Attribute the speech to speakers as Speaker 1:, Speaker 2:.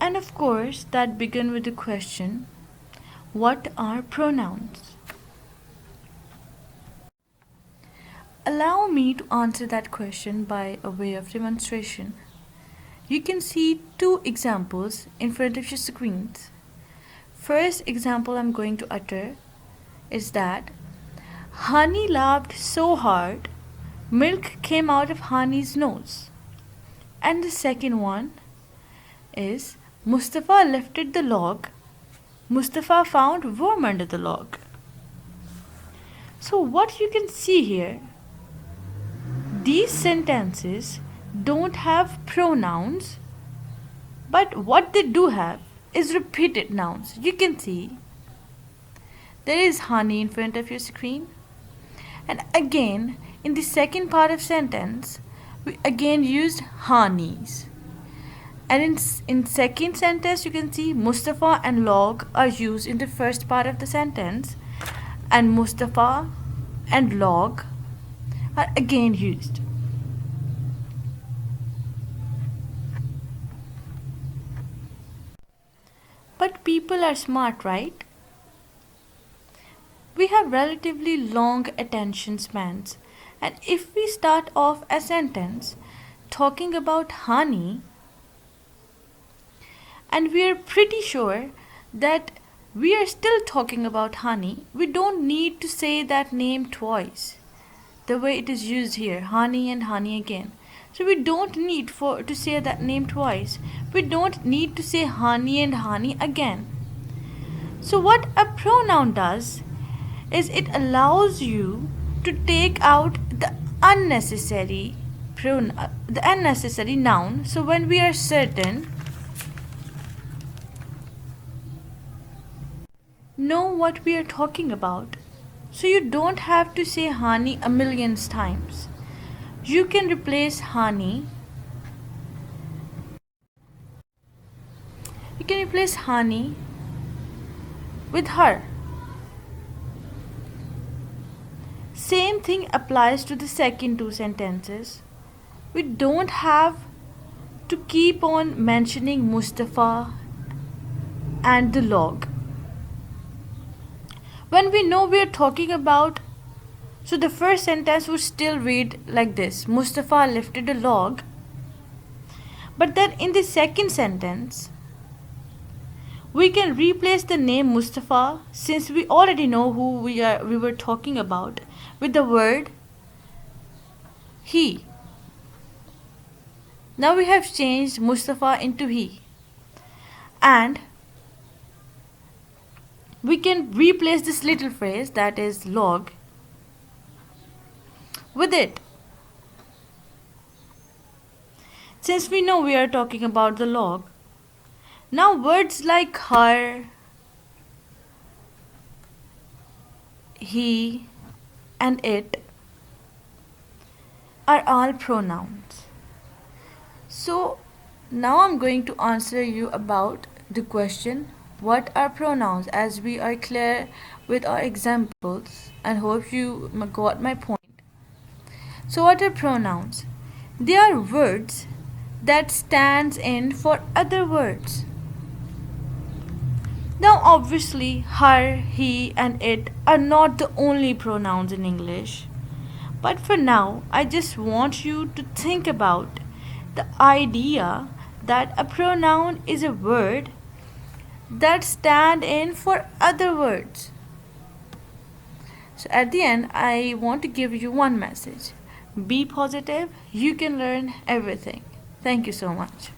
Speaker 1: And of course, that began with the question, what are pronouns? Allow me to answer that question by a way of demonstration. You can see two examples in front of your screens. First example I'm going to utter is that Honey laughed so hard, milk came out of Honey's nose. And the second one is Mustafa lifted the log, Mustafa found worm under the log. So what you can see here, these sentences don't have pronouns, but what they do have is repeated nouns. You can see there is honey in front of your screen, and again in the second part of sentence we again used honeys, and in second sentence you can see Mustafa and log are used in the first part of the sentence, and Mustafa and log are again used. But people are smart, right? We have relatively long attention spans, and if we start off a sentence talking about honey, and we are pretty sure that we are still talking about honey, we don't need to say that name twice. The way it is used here, honey and honey again. So we don't need to say that name twice. We don't need to say honey and honey again. So what a pronoun does is it allows you to take out the unnecessary noun. So when we are certain, know what we are talking about. So you don't have to say honey a million times. You can replace honey. You can replace honey with her. Same thing applies to the second two sentences. We don't have to keep on mentioning Mustafa and the log. When we know we are talking about, so the first sentence would still read like this: Mustafa lifted a log. But then in the second sentence, we can replace the name Mustafa, since we already know who we were talking about, with the word he. Now we have changed Mustafa into he. And we can replace this little phrase, that is log, with it. Since we know we are talking about the log, now words like her, he, and it are all pronouns. So now I'm going to answer you about the question, what are pronouns, as we are clear with our examples and hope you got my point. So what are pronouns? They are words that stands in for other words. Now obviously her, he, and it are not the only pronouns in English. But for now, I just want you to think about the idea that a pronoun is a word that stand in for other words. So at the end, I want to give you one message. Be positive. You can learn everything. Thank you so much.